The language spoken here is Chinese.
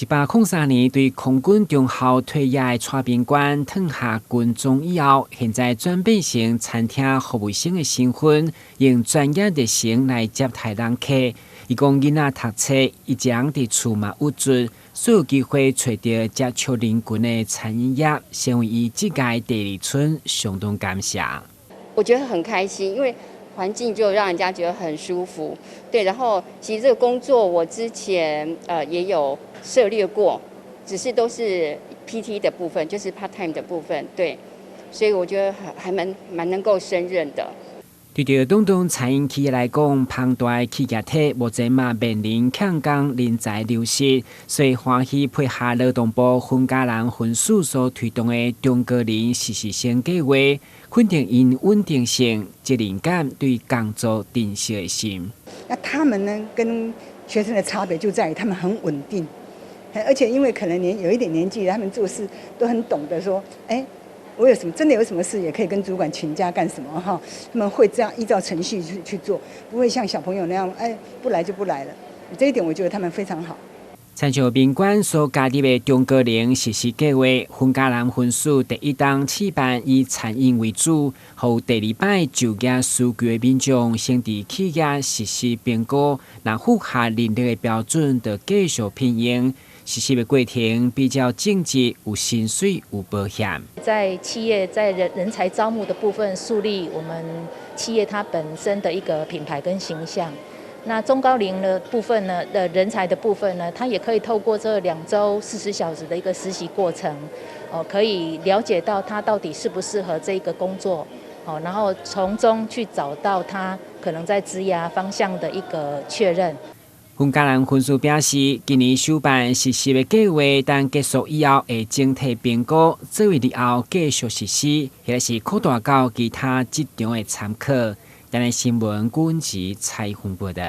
103年对空军中校退役的蔡宾馆退下军中以后，现在转变成餐厅服务生的身份，用专业热情来接待人客。伊讲囡仔读册，伊将伫厝嘛有做，所有机会找到接触邻近的餐饮业，成为伊这届第二春，相当感谢。我觉得很开心，因为环境就让人家觉得很舒服。对，然后其实这个工作我之前也有涉猎过，只是都是 PT 的部分，就是 part time 的部分。对，所以我觉得还蛮能够胜任的。对着东东餐饮企业来讲，庞大的企业体目前嘛面临抢工人才流失，所以欢喜配合劳动部分家人分署所推动的中高龄实习生计划，肯定因稳定性、责任感对工作珍惜的心。那他们呢，跟学生的差别就在于他们很稳定，而且因为可能有一点年纪，他们做事都很懂得说，我真的有什么事也可以跟主管请假干什么哈？他们会这样依照程序去做，不会像小朋友那样，不来就不来了。这一点我觉得他们非常好。参照宾馆所加入的中高龄实习计划，分家人分署第一档试办以餐饮为主，后第二摆就业需求的民众先伫企业实习评估，若符合人力的标准，就继续聘用。实习的过程比较正直，有薪水有保险。在企业在人才招募的部分，树立我们企业它本身的一个品牌跟形象。那中高龄的部分呢，人才的部分呢，它也可以透过这2周40小时的一个实习过程，可以了解到他到底适不适合这个工作，然后从中去找到他可能在职涯方向的一个确认。分家人分署表示，今年首办实习的计划，等结束以后会整体评估，做为日后继续实施，或是扩大到其他职场的参考。咱的新闻管制采访报道。